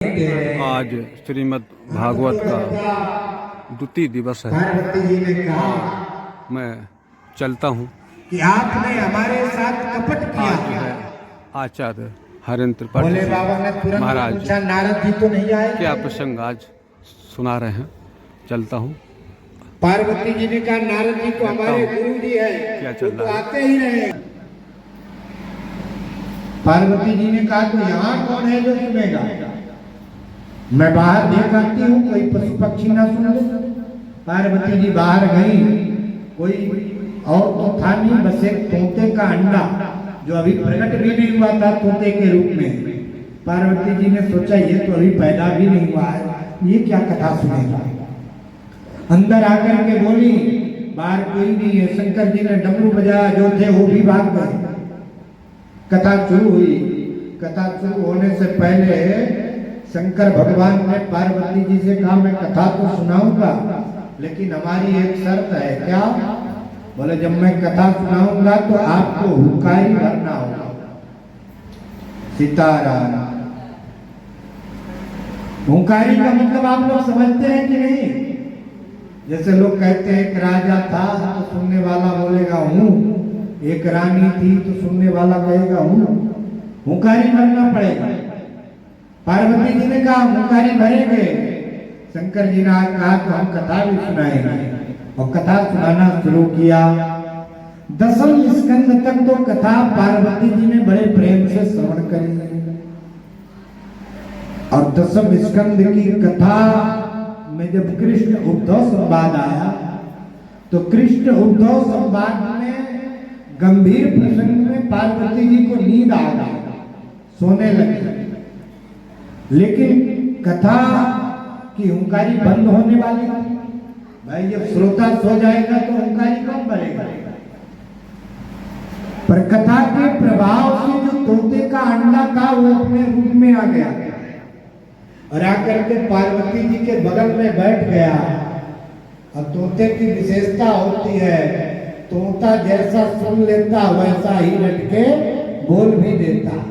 आज श्रीमद् भागवत का द्वितीय दिवस है। मैं चलता हूँ कि आपने हमारे साथ कपट किया। आज है आचार्य हरेंद्र त्रिपाठी भोले बाबा ने तुरंत महाराज पूछा, नारद जी तो नहीं आए? क्या प्रसंग आज सुना रहे हैं। चलता हूँ। पार्वती जी ने कहा, नारद जी तो हमारे गुरु जी है, क्या चल तो रहा है? आते ही रहे। पार्वती जी ने कहा, तो यहाँ कौन है जो सुनेगा? मैं बाहर देख आती हूँ, कोई पशु पक्षी ना सुन ले। पार्वती जी बाहर गई, कोई और तो था नहीं, बस एक तोते का अंडा जो अभी प्रकट भी नहीं हुआ था तोते के रूप में। पार्वती जी ने सोचा, ये तो अभी पैदा भी नहीं हुआ है, ये क्या कथा सुनेगा। अंदर आकर के बोली, बाहर कोई नहीं है। शंकर जी ने डमरू बजाया, जो थे वो भी भाग गए। कथा शुरू हुई। कथा शुरू होने से पहले शंकर भगवान ने पार्वती जी से कहा, मैं कथा तो सुनाऊंगा, लेकिन हमारी एक शर्त है। क्या? बोले, जब मैं कथा सुनाऊंगा तो आपको हुंकारी भरना होगा। सीताराम। हुंकारी का मतलब आप लोग समझते हैं कि नहीं? जैसे लोग कहते हैं, एक राजा था तो सुनने वाला बोलेगा हूँ, एक रानी थी तो सुनने वाला कहेगा हूँ। हुंकारी भरना पड़ेगा। पार्वती जी ने कहा, हुंकारी भरेंगे। शंकर जी ने कहा, तो हम कथा भी सुनाएंगे। और कथा सुनाना शुरू किया। दसम स्कंद तक तो कथा पार्वती जी ने बड़े प्रेम से श्रवण करी। और दसम स्कंद की कथा में जब कृष्ण उद्धव संवाद आया, तो कृष्ण उद्धव संवाद में गंभीर प्रसंग में पार्वती जी को नींद आ गई, सोने लगे। लेकिन कथा की हुंकारी बंद होने वाली थी। भाई, जब श्रोता सो जाएगा तो हुंकारी कौन भरेगा? पर कथा के प्रभाव से जो तोते का अंडा था वो अपने रूप में आ गया और आकर के पार्वती जी के बगल में बैठ गया। और तोते की विशेषता होती है, तोता जैसा सुन लेता वैसा ही लटके बोल भी देता।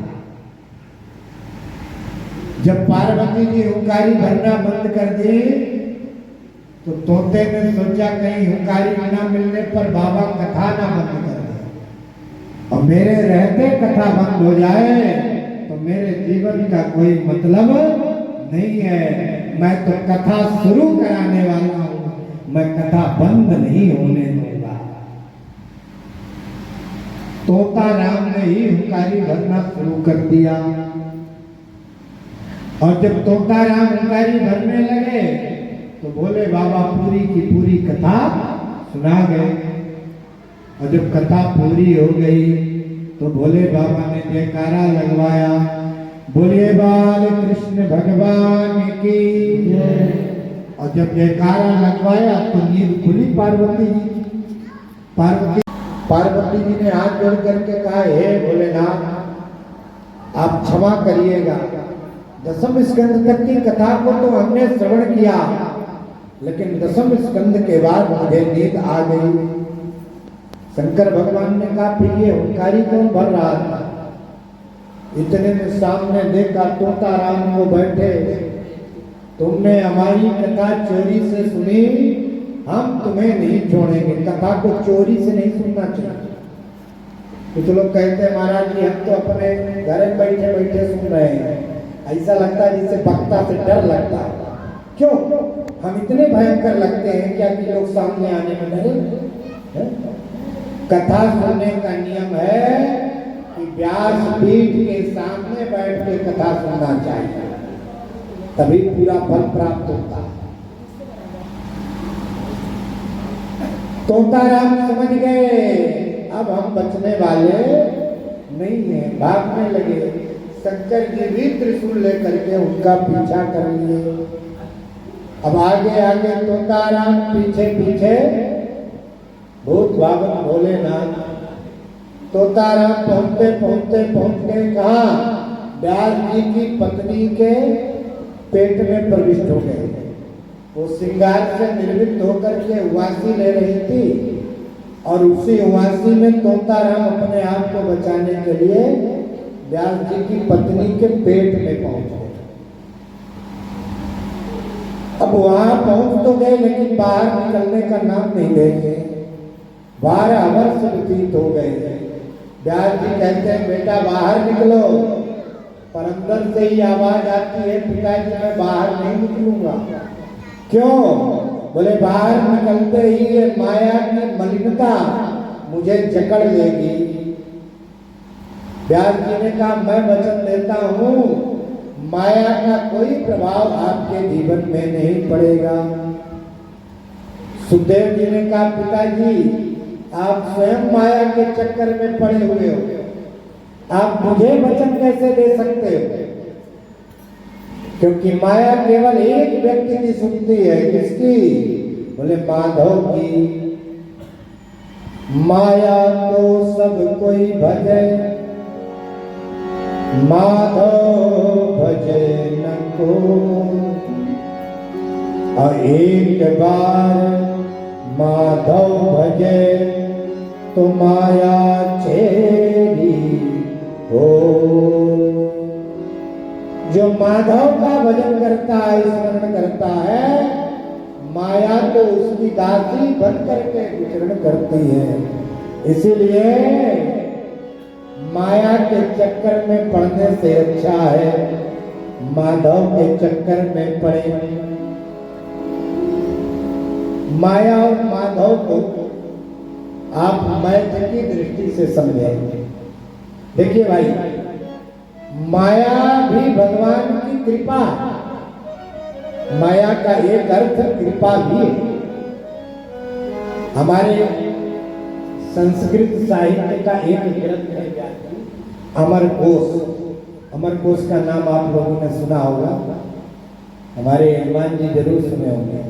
जब पार्वती जी हुंकारी भरना बंद कर दी तो तोते ने सोचा, कहीं हुंकारी ना मिलने पर बाबा कथा ना बंद कर दे और मेरे रहते कथा बंद हो जाए तो मेरे जीवन का कोई मतलब नहीं है। मैं तो कथा शुरू कराने वाला हूँ, मैं कथा बंद नहीं होने दूंगा। तोता राम ने ही हुंकारी भरना शुरू कर दिया। और जब तोता राम हुंकारी भरने लगे तो बोले बाबा पूरी की पूरी कथा सुना गए। और जब कथा पूरी हो गई तो भोले बाबा ने जयकारा लगवाया, बोलिए बाल कृष्ण भगवान की। और जब जयकारा लगवाया तो नींद खुली पार्वती जी। पार्वती जी ने हाथ जोड़ करके कहा, हे भोलेनाथ, आप क्षमा करिएगा। दसम स्कंद तक की कथा को तो हमने श्रवण किया, लेकिन दसम स्कंद के बाद मुझे नींद आ गई। शंकर भगवान ने कहा, फिर ये हुंकारी कौन भर रहा था? इतने में सामने देखा तोता राम को बैठे। तुमने हमारी कथा चोरी से सुनी, हम तुम्हें नहीं छोड़ेंगे। कथा को चोरी से नहीं सुनना चाहिए। कुछ लोग कहते हैं, महाराज जी हम तो अपने घर में बैठे बैठे सुन रहे हैं, ऐसा लगता है जिससे वक्ता से डर लगता है। क्यों? हम इतने भयंकर लगते हैं क्या कि लोग सामने आने में डरे? कथा सुनने का नियम है कि व्यासपीठ के सामने बैठ के कथा सुनना चाहिए, तभी पूरा फल प्राप्त होता है। तोता राम समझ गए, अब हम बचने वाले नहीं हैं, भागने लगे। शंकर जी भी त्रिशूल लेकर के उनका पीछा कर लिए। अब आगे आगे तोता राम, पीछे पीछे भूत भावन भोलेनाथ। तोता राम पहुंचते पहुंचते पहुंच गए कहाँ? व्यास जी की पत्नी के पेट में प्रविष्ट हो गए। वो श्रृंगार से निर्मित होकर के उवासी ले रही थी और उसी उवासी में तोता राम अपने आप को बचाने के लिए व्यास जी की पत्नी के पेट में पहुंच गए। अब वहां पहुंच तो गए लेकिन बाहर निकलने का नाम नहीं लेंगे। 12 वर्ष व्यतीत हो गए। व्यास जी कहते हैं बेटा बाहर निकलो, पर अंदर से ही आवाज आती है पिताजी मैं बाहर नहीं निकलूंगा। क्यों? बोले बाहर निकलते ही ये माया की मलिनता मुझे जकड़ लेगी। व्यास जी ने कहा मैं वचन देता हूं माया का कोई प्रभाव आपके जीवन में नहीं पड़ेगा। सुखदेव जी ने कहा पिताजी आप स्वयं माया के चक्कर में पड़े हुए हो, आप मुझे वचन कैसे दे सकते हो? क्योंकि माया केवल एक व्यक्ति की सुनती है। किसकी? बोले माधव की। माया को सब कोई भजे, माधव भजे न को। और एक बार माधव भजे तो माया चेरी हो। जो माधव का भजन करता है, स्मरण करता है, माया तो उसकी दासी बन करके विचरण करती है। इसीलिए माया के चक्कर में पड़ने से अच्छा है माधव के चक्कर में पड़े। माया और माधव को आप मैथ की दृष्टि से समझेंगे। देखिए भाई, माया भी भगवान की कृपा। माया का एक अर्थ कृपा भी है। हमारे संस्कृत साहित्य का एक ग्रंथ है अमरकोश। अमरकोश का नाम आप लोगों ने सुना होगा, हमारे हनुमान जी जरूर सुने होंगे।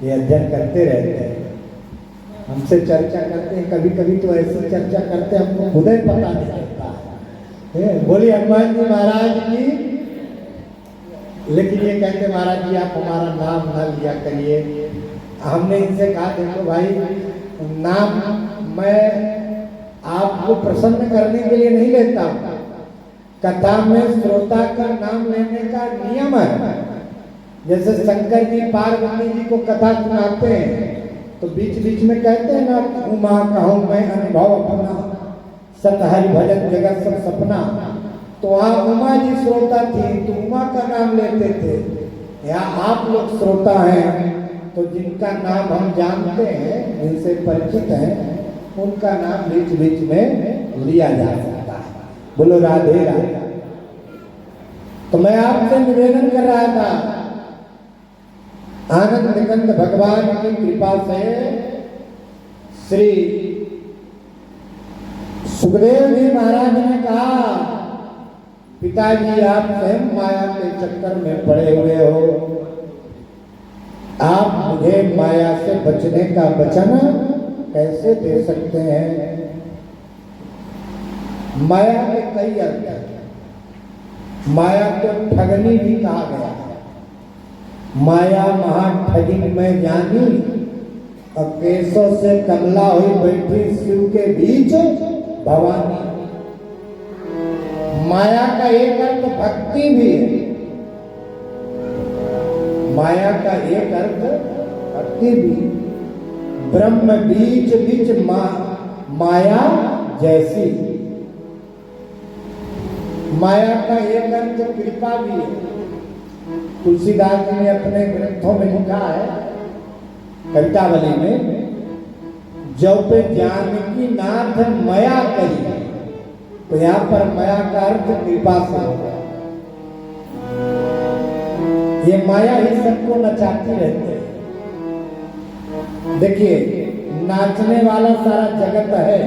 ये अध्ययन करते रहते हैं, हमसे चर्चा करते हैं। कभी कभी तो ऐसी चर्चा करते हैं हमको खुद ही पता नहीं चलता है। बोलिए हनुमान जी महाराज की। लेकिन ये कहते महाराज जी आप हमारा नाम ना लिया करिए। हमने इनसे कहा देखो भाई, नाम मैं आपको प्रसन्न करने के लिए नहीं लेता। कथा में श्रोता का नाम लेने का नियम है। जैसे शंकर जी पार्वती जी को कथा सुनाते हैं तो बीच बीच में कहते हैं ना, उमा कहूं मैं अनुभव अपना, सत हरि भजन जगत सब सपना। तो वहाँ उमा जी श्रोता थी तो उमा का नाम लेते थे। यहाँ आप लोग श्रोता हैं तो जिनका नाम हम जानते हैं, जिनसे परिचित हैं, उनका नाम बीच बीच में लिया जा सकता है। बोलो राधे राधे। तो मैं आपसे निवेदन कर रहा था, आनंद निकंद भगवान की कृपा से श्री सुखदेव जी महाराज ने कहा पिताजी आप स्वयं माया के चक्कर में पड़े हुए हो, आप मुझे माया से बचने का वचन कैसे दे सकते हैं? माया के कई अर्थ हैं। माया को ठगनी भी कहा गया है। माया महा ठगिन में जानी, और केसों से कमला हुई बैठी शिव के बीच भवानी। माया का एक अर्थ भक्ति भी है। माया का एक अर्थ भक्ति भी। ब्रह्म बीच बीच माया जैसी। माया का एक अर्थ कृपा भी है। तुलसीदास जी ने अपने ग्रंथों में लिखा है, कवितावली में, जो पे जानकी नाथ माया करी। तो यहाँ पर माया का अर्थ कृपा से होगा। ये माया ही सबको नचाती रहती है। देखिए, नाचने वाला सारा जगत है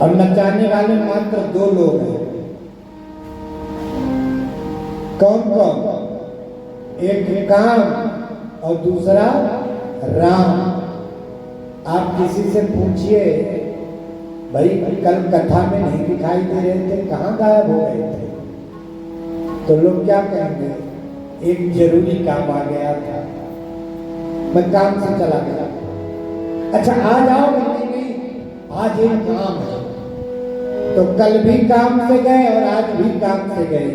और नचाने वाले मात्र 2 लोग हैं। कौन कौन? एक काम और दूसरा राम। आप किसी से पूछिए भाई कल कथा में नहीं दिखाई दे रहे थे, कहाँ गायब हो गए थे? तो लोग क्या कहेंगे? एक जरूरी काम आ गया था, मैं काम से चला गया। अच्छा आज आओ? नहीं, आज एक काम है। तो कल भी काम से गए और आज भी काम से गए।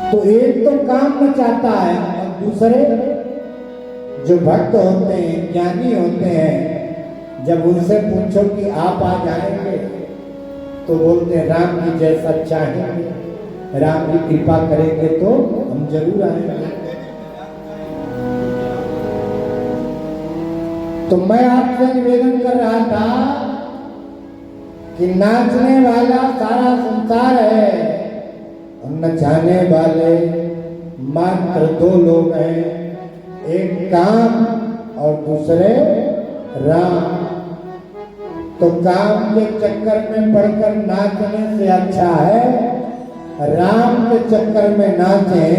तो एक तो काम मचाता है और दूसरे जो भक्त होते हैं, ज्ञानी होते हैं, जब उनसे पूछो कि आप आ जाएंगे तो बोलते हैं राम जी जैसा चाहेंगे, राम जी कृपा करेंगे तो हम जरूर आएंगे। तो मैं आपसे निवेदन कर रहा था कि नाचने वाला सारा संसार है और नचाने वाले मात्र दो लोग हैं, एक काम और दूसरे राम। तो काम के चक्कर में पड़कर नाचने से अच्छा है राम के चक्कर में नाचे,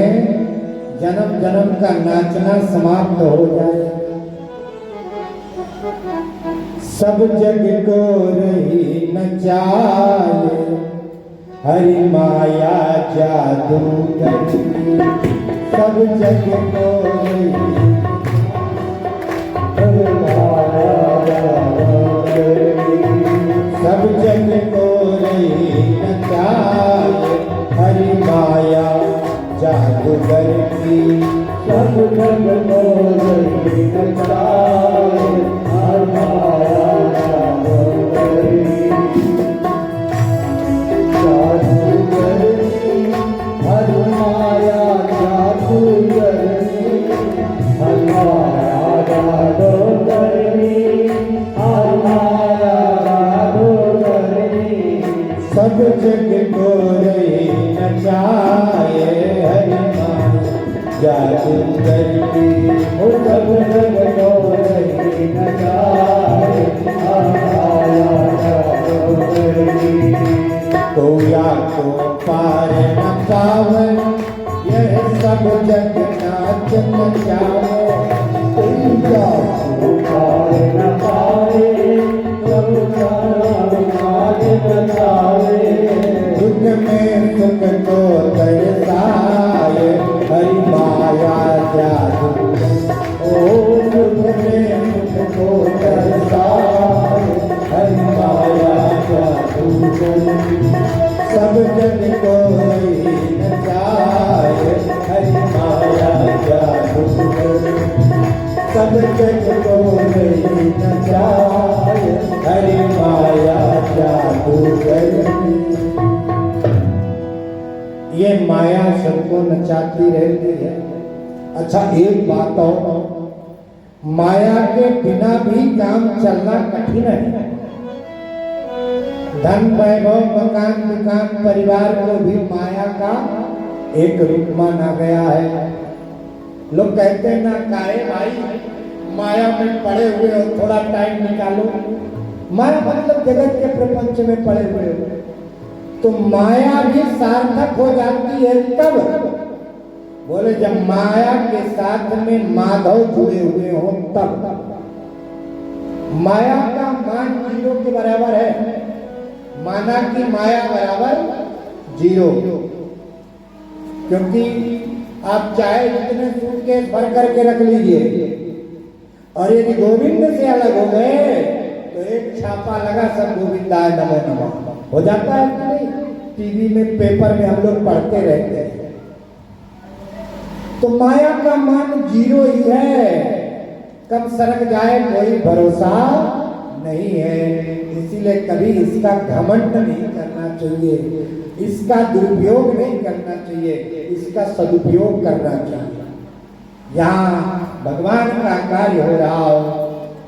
जन्म जन्म का नाचना समाप्त हो जाए। सब जग को रही नचाए, हरि माया जादू करती। सब जग को रही हरि माया जादू करती। सब जग को रही नचाए, हरि माया जादू करती। सब जग को रही नचाए, हरि माया जादू करती। जादू करती हरि माया जादू करती। हरि माया जादू करती। हरि माया जादू करती। सब जग को रही नचाए, हरि माया जादू करती। ओ सब जग को रही नचाए, हरि माया जादू करती। कोया को पार न पावे, यह सब जग नाच नचावे। कोया को पार न पावे, सब जग नाच नचावे। दुख में सुख को दर्शाए, हरि माया जादू। ओ दुख में सुख को दर्शाए, हरि माया जादू करती। सब जग को रही नचाए, हरि माया जादू करती। सब जग को रही नचाए, हरि माया जादू करती। ये माया सबको नचाती रहती है। अच्छा एक बात और, माया के बिना भी काम चलना कठिन है। धन वैभव मकान दुकान परिवार को भी माया का एक रूप माना गया है। लोग कहते हैं ना, काहे भाई माया में पड़े हुए हो, थोड़ा टाइम निकालो। माया मतलब जगत के प्रपंच में पड़े हुए हो। तो माया भी सार्थक हो जाती है तब, बोले जब माया के साथ में माधव जुड़े हुए हो तब। माया का मान जीरो के बराबर है। माना कि माया बराबर जीरो, क्योंकि आप चाहे जितने सूटकेस भर करके रख लीजिए, और यदि गोविंद से अलग हो गए तो एक छापा लगा सब गोविंदाय नमो नमः हो जाता है कि नहीं? टीवी में पेपर में हम लोग पढ़ते रहते हैं। तो माया का मान जीरो ही है, कब सरक जाए कोई भरोसा नहीं है। इसीलिए कभी इसका घमंड नहीं करना चाहिए, इसका दुरुपयोग नहीं करना चाहिए, इसका सदुपयोग करना चाहिए। यहाँ भगवान का कार्य हो रहा हो,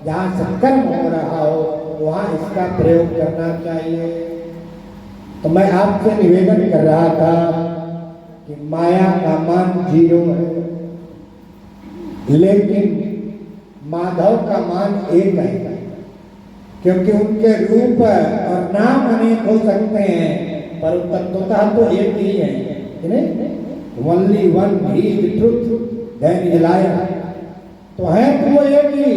जहाँ सत्कर्म हो रहा हो, वहाँ इसका प्रयोग करना चाहिए। तो मैं आपसे निवेदन कर रहा था कि माया का मान जीरो है, लेकिन माधव का मान एक है, क्योंकि उनके रूप और नाम अनेक हो सकते हैं, पर तत्वतः तो एक ही है, ओनली वन ही is truth, then is liar. तो है तो वो एक ही।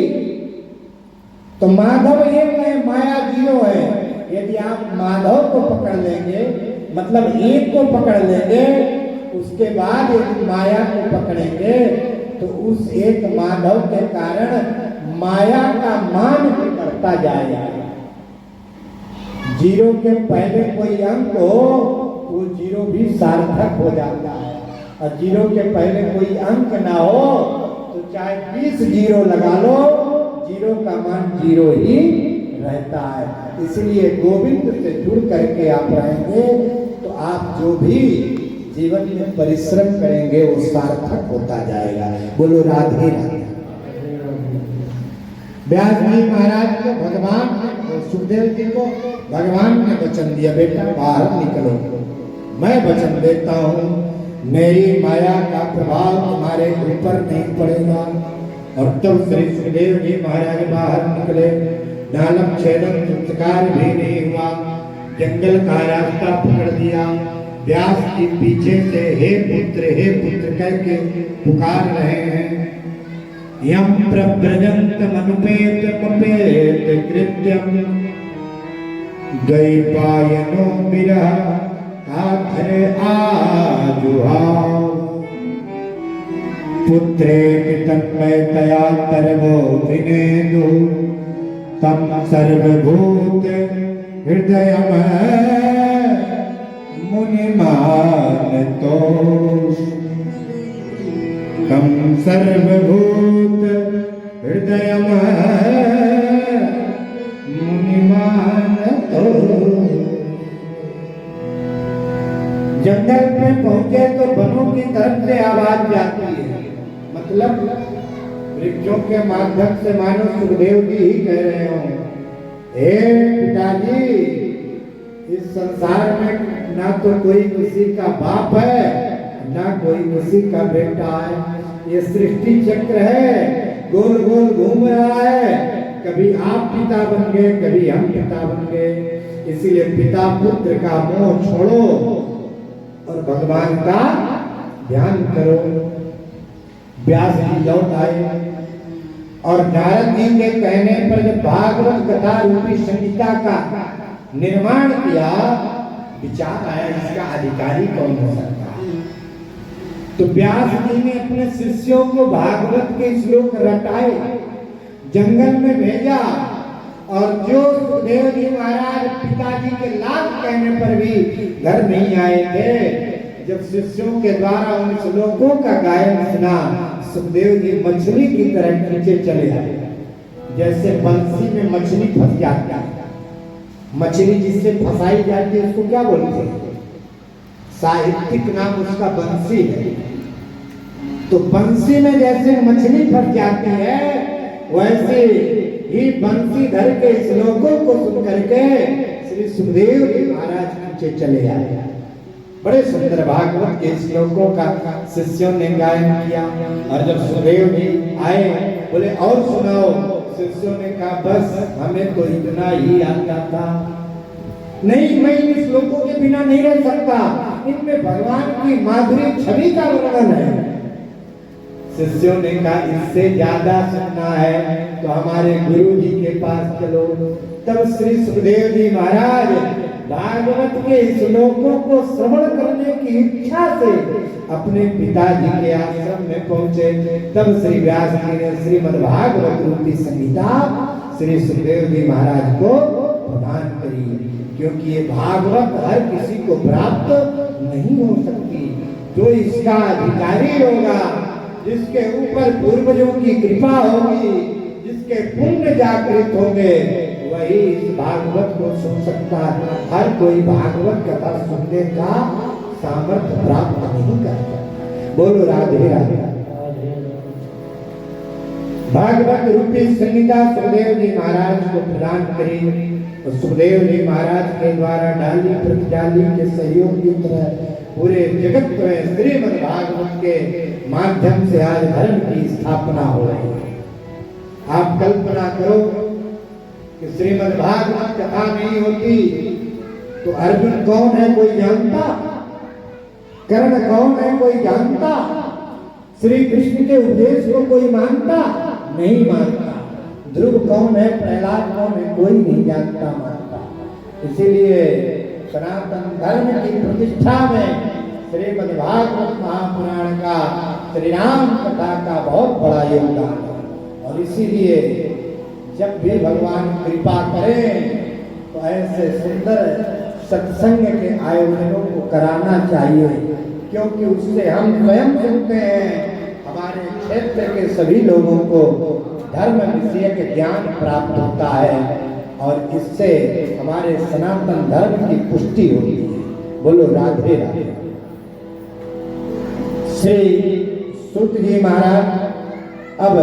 तो माधव एक है, माया जीरो है। यदि आप माधव को पकड़ लेंगे, मतलब एक को पकड़ लेंगे, उसके बाद यदि माया को पकड़ेंगे तो उस एक माधव के कारण माया का मान भी बढ़ता जाएगा। जीरो के पहले कोई अंक हो तो जीरो भी सार्थक हो जाता है, और जीरो के पहले कोई अंक ना हो तो चाहे 20 जीरो लगा लो, जीरो का मान जीरो ही रहता है। इसलिए गोविंद से जुड़ करके आप रहेंगे तो आप जो भी जीवन में परिश्रम करेंगे वो सार्थक होता जाएगा। बोलो राधे राधे। व्यास जी महाराज को भगवान सुखदेव जी को भगवान ने वचन दिया, बेटा बाहर निकलो, मैं वचन देता हूँ मेरी माया का प्रभाव तुम्हारे ऊपर नहीं पड़ेगा। और तब श्री सुखदेव जी महाराज बाहर निकले। नालम छेदम संस्कार भी नहीं हुआ, जंगल का रास्ता पकड़ दिया। व्यास जी पीछे से हे पुत्र करके पुकार रहे हैं। यम प्रव्रजंत मनुपेत मपेत कृत्यम गई पायनो विरह काधर आजुहाव। पुत्रे तन्मयतया तरवो विनेदु तम सर्वभूत हृदय मुनिमान तोष। तम सर्वभूत हृदय मुनिमान तोष। जंगल में पहुंचे तो वनों की तरफ से आवाज जाती है, मतलब वृक्षों के माध्यम से मानो सुखदेव जी ही कह रहे हो, हे पिताजी इस संसार में ना तो कोई किसी का बाप है ना कोई किसी का बेटा है। ये सृष्टि चक्र है, गोल गोल घूम रहा है। कभी आप पिता बन गए, कभी हम पिता बन गए। इसीलिए पिता पुत्र का मोह छोड़ो और भगवान का ध्यान करो। व्यास जी लौट आए और नारद जी के कहने पर जब भागवत कथा रूपी संहिता का निर्माण किया, विचार आया इसका अधिकारी कौन हो सकता है। तो व्यास जी ने अपने शिष्यों को भागवत के श्लोक रटाए, जंगल में भेजा। और जो सुखदेव जी महाराज पिताजी के लाख कहने पर भी घर नहीं आए थे, जब शिष्यों के द्वारा उन श्लोकों का गायन सुना, सुखदेव जी मछली की तरह नीचे चले आए। जैसे बंसी में मछली फंस जाती है, मछली जिससे फंसाई जाती है उसको क्या बोलते हैं, साहित्यिक नाम उसका बंसी है। तो बंसी में जैसे मछली फंस जाती है, वैसे ही बंसी धर के श्लोकों को सुन करके श्री सुखदेव जी महाराज नीचे चले आए। बड़े सुंदर भागवत के श्लोकों का शिष्यों ने गायन किया। और जब सुखदेव जी आए, बोले और सुनाओ। शिष्यों ने कहा बस हमें तो इतना ही आता था, नहीं मैं इन श्लोकों के बिना नहीं रह सकता, इनमें भगवान की माधुरी छवि का वर्णन है। शिष्यों ने कहा इससे ज्यादा सुनना है तो हमारे गुरु जी के पास चलो। तब श्री सुखदेव जी महाराज भागवत के श्लोकों को श्रवण करने की इच्छा से अपने पिताजी के आश्रम में पहुंचे। तब श्री व्यास जी ने श्रीमद् भागवत रूपी संहिता श्री सुखदेव जी महाराज को प्रदान करी, क्योंकि ये भागवत हर किसी को प्राप्त नहीं हो सकती। जो इसका अधिकारी होगा, जिसके ऊपर पूर्वजों की कृपा होगी, जिसके पुण्य जागृत होंगे, वही इस भागवत को सुन सकता है। हर कोई भागवत कथा सुनने का सामर्थ्य प्राप्त नहीं कर सकता। बोलो राधे राधे। भागवत रूपी संहिता सुखदेव जी महाराज को प्रदान करी। और सुखदेव जी महाराज के द्वारा डाली प्रतिडाली के सहयोग की तरह पूरे जगत में श्रीमद् भागवत के माध्यम से आज धर्म की स्थापना हो रही है। आप कल्पना करो कि श्रीमद् भागवत कथा नहीं होती तो अर्जुन कौन है कोई जानता, कर्ण कौन है कोई जानता, श्री कृष्ण के उपदेश को कोई मानता नहीं मानता, ध्रुव कौन है, प्रहलाद कौन है, कोई नहीं जानता मानता। इसीलिए सनातन धर्म की प्रतिष्ठा में श्रीमद् भागवत महापुराण का, श्री राम कथा का बहुत बड़ा योगदान है। और इसीलिए जब भी भगवान कृपा करें तो ऐसे सुंदर सत्संग के आयोजनों को कराना चाहिए, क्योंकि उससे हम स्वयं सुनते हैं हमारे क्षेत्र के सभी लोगों को धर्म विषयक ज्ञान प्राप्त होता है और इससे हमारे सनातन धर्म की पुष्टि होती है। बोलो राधे राधे। श्री सूत जी महाराज अब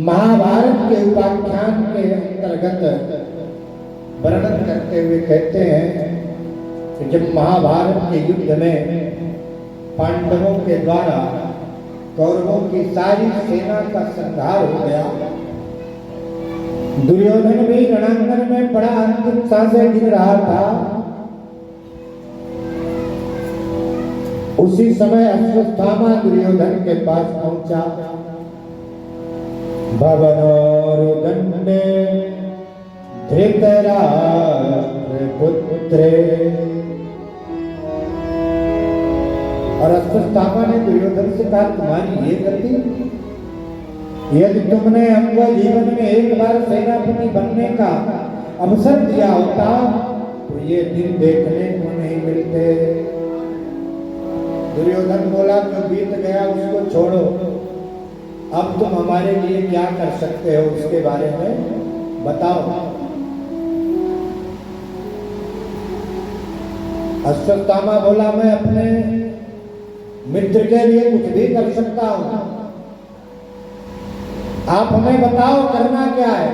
महाभारत के उपाख्यान के अंतर्गत वर्णन करते हुए कहते हैं कि जब महाभारत के युद्ध में पांडवों के द्वारा कौरवों की सारी सेना का संहार हो गया, दुर्योधन भी रणांगण में बड़ा अंतिम सांसें गिन रहा था। उसी समय अश्वत्थामा दुर्योधन के पास पहुंचा। भवनोरुदंडे धृतराष्ट्र पुत्रे, और अश्वत्थामा ने दुर्योधन से कहा तुम्हारी ये गति, यदि तुमने हमको जीवन में एक बार सेनापति बनने का अवसर दिया होता तो ये दिन देखने को नहीं मिलते। दुर्योधन बोला जो बीत गया उसको छोड़ो, अब तुम हमारे लिए क्या कर सकते हो उसके बारे में बताओ। अश्वत्थामा बोला मैं अपने मित्र के लिए कुछ भी कर सकता हूं, आप हमें बताओ करना क्या है।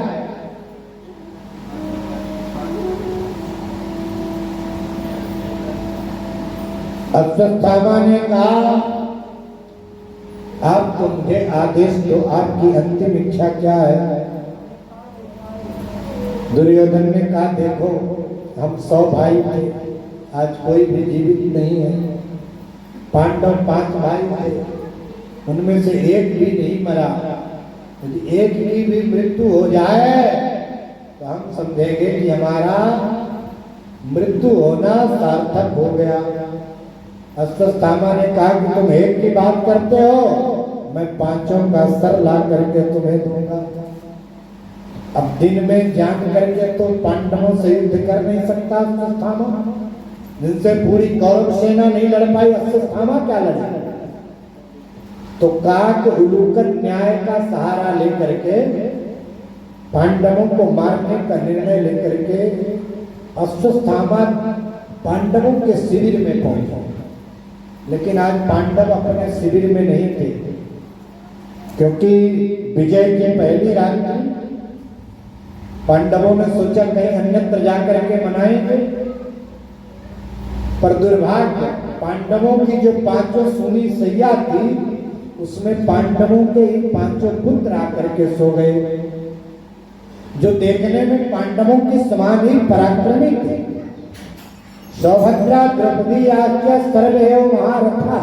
अश्वत्थामा ने कहा आप तो मुझे आदेश दो, आपकी अंतिम इच्छा क्या है। दुर्योधन ने कहा देखो हम 100 भाई थे, आज कोई भी जीवित नहीं है। पांडव 5 भाई थे, उनमें से एक भी नहीं मरा। यदि एक की भी मृत्यु हो जाए तो हम समझेंगे कि हमारा मृत्यु होना सार्थक हो गया। अश्वत्थामा ने कहा कि तुम एक की बात करते हो, मैं 5 का सर ला करके तुम्हें दूंगा। अब दिन में जान करके तो पांडवों से युद्ध कर नहीं सकता अश्वत्थामा, जिनसे पूरी कौरव सेना नहीं लड़ पाई, अश्वत्थामा क्या लड़ा। तो काक उलूकन न्याय का सहारा लेकर के पांडवों को मारने का निर्णय लेकर के अश्वत्थामा पांडवों के शिविर में पहुंचा। लेकिन आज पांडव अपने शिविर में नहीं थे, क्योंकि विजय की पहली रात्रि पांडवों ने सोचा कहीं अन्यत्र जाकर के मनाएंगे, पर दुर्भाग्य पांडवों की जो 5 सूनी सैया थी उसमें पांडवों के 5 पुत्र आकर के सो गए, जो देखने में पांडवों के समान ही पराक्रमी थे। सौभद्रा द्रौपदी आज्ञा सर्वैव महारथा,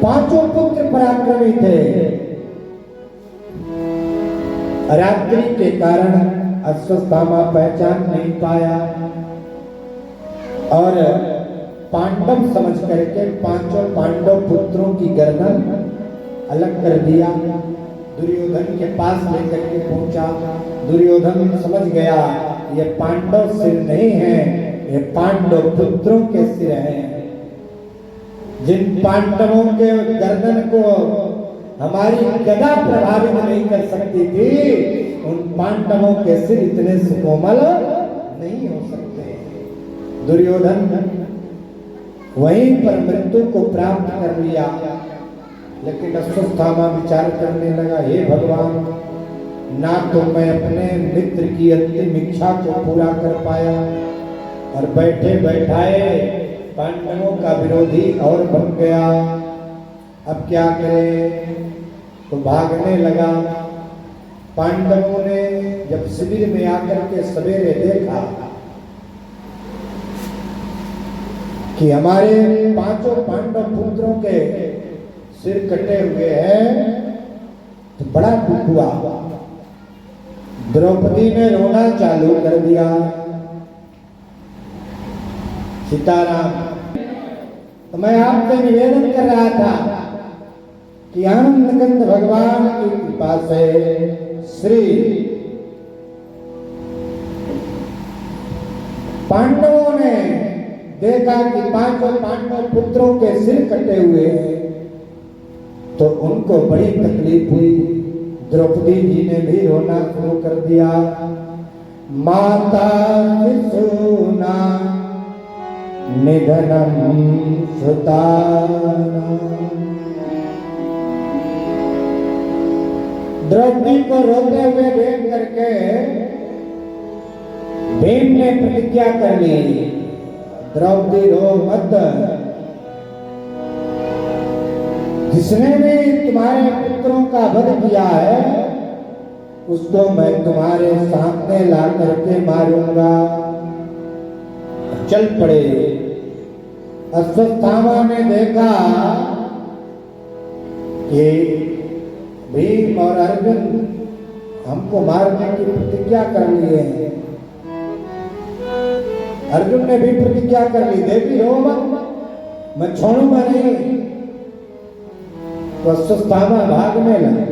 पांचों पुत्र पराक्रमी थे। रात्रि के कारण अश्वत्थामा पहचान नहीं पाया और पांडव समझ करके 5 पांडव पुत्रों की गर्दन अलग कर दिया। दुर्योधन के पास लेकर के पहुंचा। दुर्योधन समझ गया ये पांडव सिर नहीं है, ये पांडव पुत्रों के सिर हैं। जिन पांडवों के गर्दन को हमारी गदा प्रभावित नहीं कर सकती थी, उन पांडवों के सिर इतने सुकोमल नहीं हो सकते। दुर्योधन वहीं पर मृत्यु को प्राप्त कर लिया। लेकिन अश्वत्थामा विचार करने लगा, हे भगवान, ना तो मैं अपने मित्र की अंतिम इच्छा को पूरा कर पाया और बैठे बैठाए पांडवों का विरोधी और बन गया। अब क्या करे, तो भागने लगा। पांडवों ने जब शिविर में आकर के सवेरे देखा कि हमारे 5 पांडव पुत्रों के सिर कटे हुए हैं, तो बड़ा दुख हुआ। द्रौपदी ने रोना चालू कर दिया। सीताराम, तो मैं आपसे निवेदन कर रहा था कि आनंद कंद भगवान की कृपा से श्री पांडवों ने देखा कि पांचों पांडव पुत्रों के सिर कटे हुए हैं, तो उनको बड़ी तकलीफ हुई। द्रौपदी जी ने भी रोना शुरू कर दिया। माता शिशुना निधनम सुताना। द्रौपदी को रोते हुए देख करके भीम ने प्रतिज्ञा कर ली, द्रौपदी रो मत, जिसने भी तुम्हारे पुत्रों का वध किया है उसको मैं तुम्हारे सामने ला करके मारूंगा। चल पड़े। अश्वत्थामा ने देखा कि भीम और अर्जुन हमको मारने की प्रतिज्ञा कर लिए हैं। अर्जुन ने भी प्रतिज्ञा कर ली, देवी रो मत, मैं छोड़ूंगा नहीं। तो अश्वत्थामा भागने लगा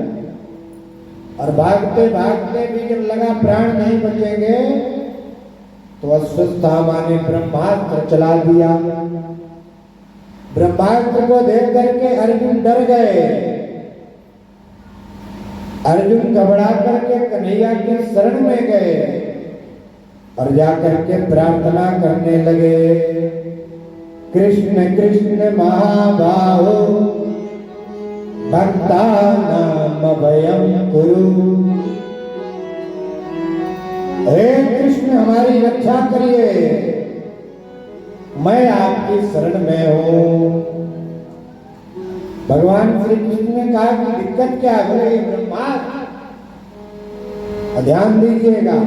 और भागते भागते भी जब लगा प्राण नहीं बचेंगे तो अश्वत्थामा ने ब्रह्मास्त्र चला दिया। ब्रह्मास्त्र को देख करके अर्जुन डर गए। अर्जुन घबरा करके कन्हैया की शरण में गए और जाकर के प्रार्थना करने लगे, कृष्ण कृष्ण महाबाहो भक्तानाम अभयं कुरु। हे कृष्ण हमारी रक्षा करिए, मैं आपकी शरण में हूं। भगवान श्री कृष्ण ने कहा कि दिक्कत क्या है ब्रह्मास्त्र, ध्यान दीजिएगा।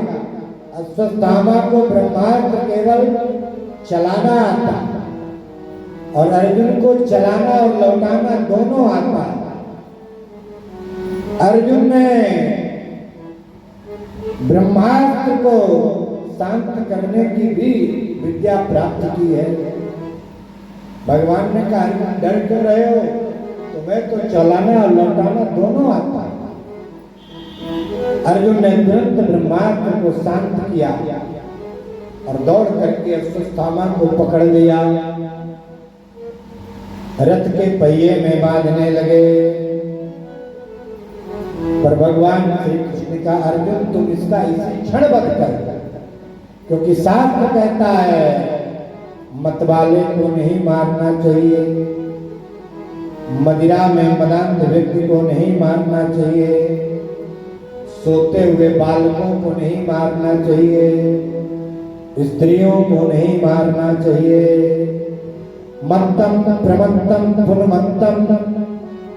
अश्वत्थामा को ब्रह्मास्त्र केवल चलाना आता और अर्जुन को चलाना और लौटाना दोनों आता। अर्जुन ने ब्रह्मास्त्र को शांत करने की भी विद्या प्राप्त की है। भगवान ने कहा अर्जुन डर क्यों रहे हो, तुम्हें तो चलाना और लौटाना दोनों आता। अर्जुन ने तुरंत ब्रह्मास्त्र को शांत किया और दौड़ करके अश्वत्थामा को पकड़ लिया, रथ के पहिए में बांधने लगे। पर भगवान श्री कृष्ण का अर्जुन तुम इसका इसी क्षण वध कर, क्योंकि शास्त्र कहता है मतवाले को नहीं मारना चाहिए, मदिरा में मदांत व्यक्ति को नहीं मारना चाहिए, सोते हुए बालकों को नहीं मारना चाहिए, स्त्रियों को नहीं मारना चाहिए। मत्तम प्रमत्तम पुनमत्तम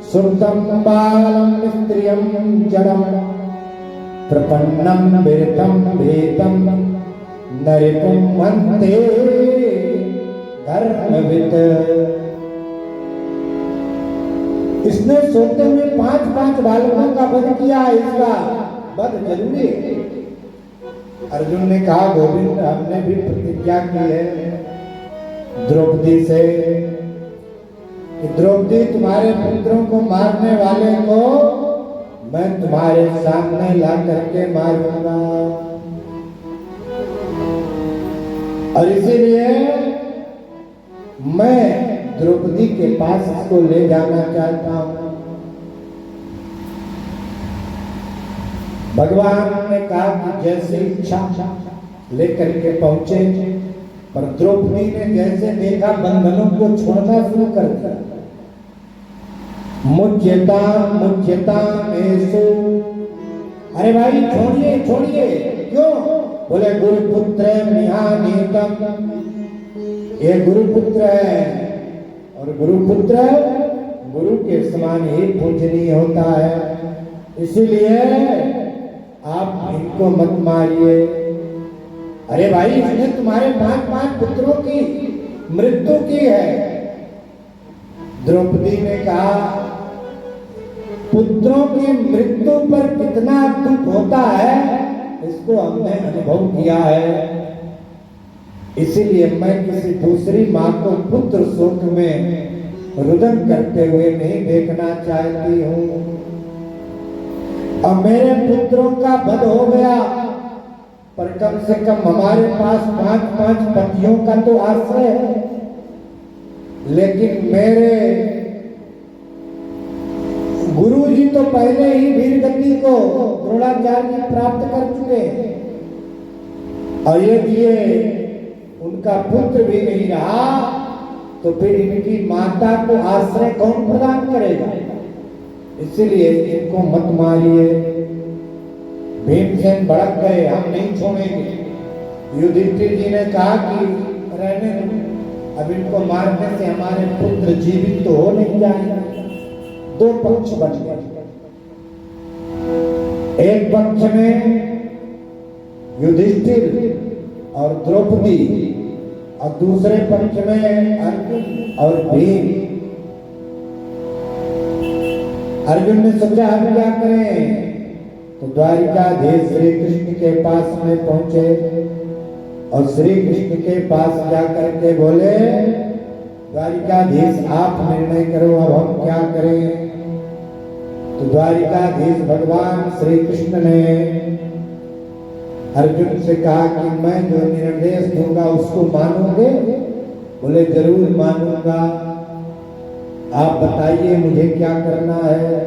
सुरतम बालम स्त्रियम जड़म प्रपन्नम विरतम भेतम नरिपुम वंदे धर्मविद। इसने सोते हुए 5-5 बालकों का वध किया, इसका वध जरूरी है। अर्जुन ने कहा गोविंद हमने भी प्रतिज्ञा की है द्रौपदी से कि द्रौपदी तुम्हारे पुत्रों को मारने वाले को मैं तुम्हारे सामने ला करके मारूंगा, और इसीलिए मैं द्रौपदी के पास इसको ले जाना चाहता हूं। भगवान ने कहा कि जैसी इच्छा लेकर के पहुंचे, पर द्रौपदी ने जैसे देखा बंधनों को छोड़ना शुरू कर दिया। मुच्यता ऐसो, अरे भाई छोड़िए छोड़िए, क्यों? बोले गुरुपुत्र निहानीतम, ये गुरुपुत्र है और गुरुपुत्र गुरु के समान ही पूजनीय होता है, इसीलिए आप इनको मत मारिए। अरे भाई इसने तुम्हारे 5-5 पुत्रों की मृत्यु की है। द्रौपदी ने कहा पुत्रों की मृत्यु पर कितना दुख होता है इसको हमने अनुभव किया है, इसीलिए मैं किसी दूसरी माँ को पुत्र शोक में रुदन करते हुए नहीं देखना चाहती हूँ। और मेरे पुत्रों का वध हो गया, पर कम से कम हमारे पास 5-5 पतियों का तो आश्रय है, लेकिन मेरे गुरु जी तो पहले ही वीर गति को द्रोणाचार्य प्राप्त कर चुके हैं, और यदि ये उनका पुत्र भी नहीं रहा तो फिर इनकी माता को आश्रय कौन प्रदान करेगा? इसलिए इनको मत मारिए। भीमसेन भड़क गए, हम नहीं छोड़ेंगे। युधिष्ठिर जी ने कहा कि रहने दो, अब इनको मारने से हमारे पुत्र जीवित तो हो नहीं जाएंगे। दो पक्ष बन गए, एक पक्ष में युधिष्ठिर और द्रौपदी, और दूसरे पक्ष में अर्जुन और भीम। अर्जुन ने सोचा हम क्या करें, तो द्वारिकाधीश श्री कृष्ण के पास में पहुंचे और श्री कृष्ण के पास जाकर के बोले, द्वारिकाधीश आप निर्णय करो, अब हम क्या करें। तो द्वारिकाधीश भगवान श्री कृष्ण ने अर्जुन से कहा कि मैं जो निर्देश दूंगा उसको मानोगे? बोले जरूर मानूंगा, आप बताइए मुझे क्या करना है।